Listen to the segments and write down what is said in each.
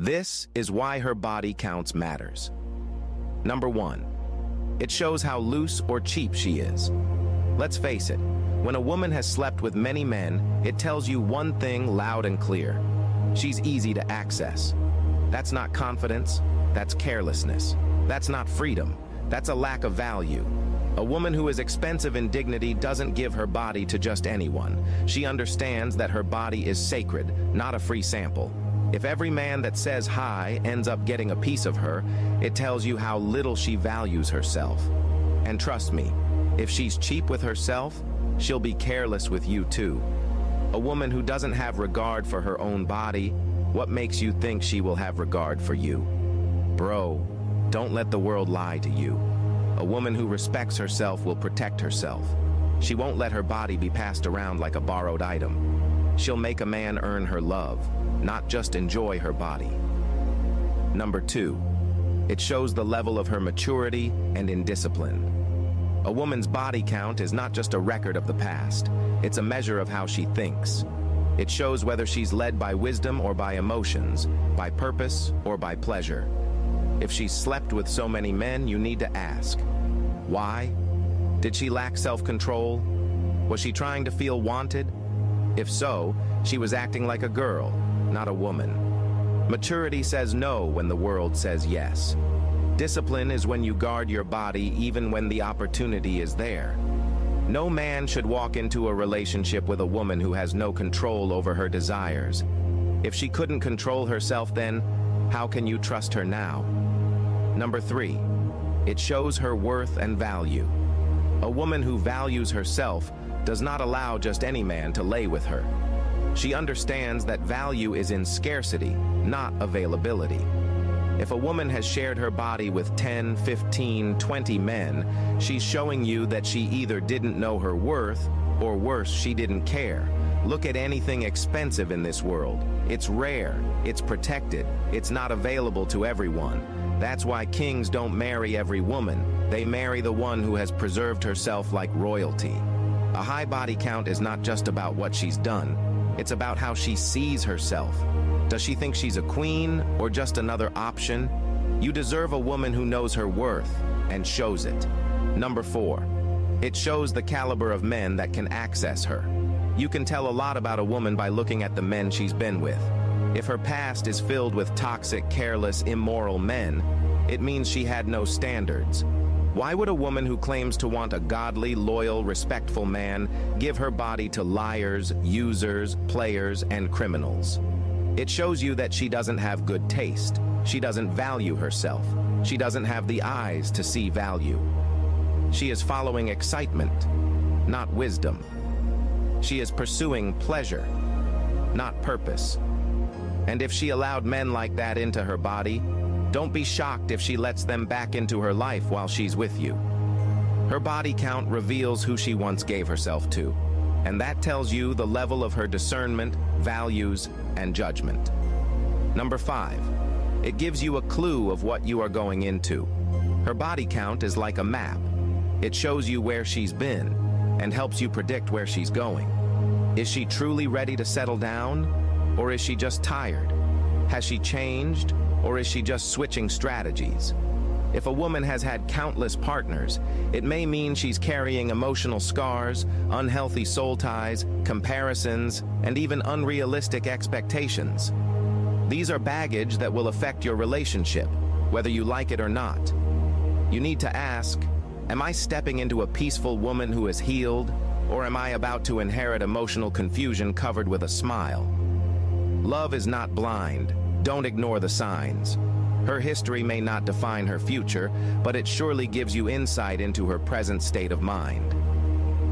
This is why her body counts matters. Number 1. It shows how loose or cheap she is. Let's face it, when a woman has slept with many men, it tells you one thing loud and clear. She's easy to access. That's not confidence, that's carelessness. That's not freedom, that's a lack of value. A woman who is expensive in dignity doesn't give her body to just anyone. She understands that her body is sacred, not a free sample. If every man that says hi ends up getting a piece of her, it tells you how little she values herself. And trust me, if she's cheap with herself, she'll be careless with you too. A woman who doesn't have regard for her own body, what makes you think she will have regard for you? Bro, don't let the world lie to you. A woman who respects herself will protect herself. She won't let her body be passed around like a borrowed item. She'll make a man earn her love, not just enjoy her body. Number 2. It shows the level of her maturity and indiscipline. A woman's body count is not just a record of the past. It's a measure of how she thinks. It shows whether she's led by wisdom or by emotions, by purpose or by pleasure. If she's slept with so many men, you need to ask, why? Did she lack self-control? Was she trying to feel wanted? If so, she was acting like a girl, not a woman. Maturity says no when the world says yes. Discipline is when you guard your body even when the opportunity is there. No man should walk into a relationship with a woman who has no control over her desires. If she couldn't control herself then, how can you trust her now? Number 3. It shows her worth and value. A woman who values herself does not allow just any man to lay with her. She understands that value is in scarcity, not availability. If a woman has shared her body with 10, 15, 20 men, she's showing you that she either didn't know her worth, or worse, she didn't care. Look at anything expensive in this world. It's rare, it's protected, it's not available to everyone. That's why kings don't marry every woman. They marry the one who has preserved herself like royalty. A high body count is not just about what she's done. It's about how she sees herself. Does she think she's a queen or just another option? You deserve a woman who knows her worth and shows it. Number 4. It shows the caliber of men that can access her. You can tell a lot about a woman by looking at the men she's been with. If her past is filled with toxic, careless, immoral men, it means she had no standards. Why would a woman who claims to want a godly, loyal, respectful man give her body to liars, users, players, and criminals? It shows you that she doesn't have good taste. She doesn't value herself. She doesn't have the eyes to see value. She is following excitement, not wisdom. She is pursuing pleasure, not purpose. And if she allowed men like that into her body, don't be shocked if she lets them back into her life while she's with you. Her body count reveals who she once gave herself to, and that tells you the level of her discernment, values, and judgment. Number 5. It gives you a clue of what you are going into. Her body count is like a map. It shows you where she's been and helps you predict where she's going. Is she truly ready to settle down, or is she just tired? Has she changed, or is she just switching strategies? If a woman has had countless partners, it may mean she's carrying emotional scars, unhealthy soul ties, comparisons, and even unrealistic expectations. These are baggage that will affect your relationship, whether you like it or not. You need to ask, am I stepping into a peaceful woman who is healed, or am I about to inherit emotional confusion covered with a smile? Love is not blind. Don't ignore the signs. Her history may not define her future, but it surely gives you insight into her present state of mind.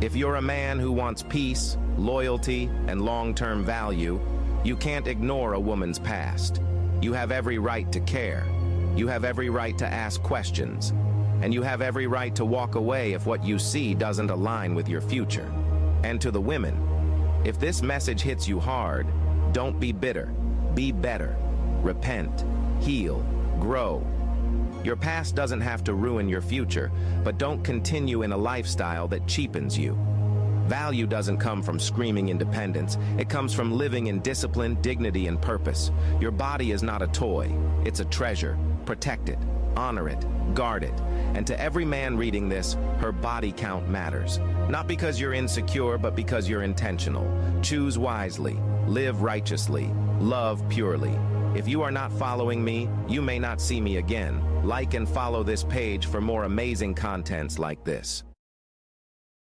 If you're a man who wants peace, loyalty, and long-term value, you can't ignore a woman's past. You have every right to care. You have every right to ask questions. And you have every right to walk away if what you see doesn't align with your future. And to the women, if this message hits you hard, don't be bitter. Be better. Repent. Heal. Grow. Your past doesn't have to ruin your future, but don't continue in a lifestyle that cheapens you. Value doesn't come from screaming independence. It comes from living in discipline, dignity, and purpose. Your body is not a toy. It's a treasure. Protect it, honor it, guard it. And to every man reading this, her body count matters. Not because you're insecure, but because you're intentional. Choose wisely, live righteously, love purely. If you are not following me, you may not see me again. Like and follow this page for more amazing contents like this.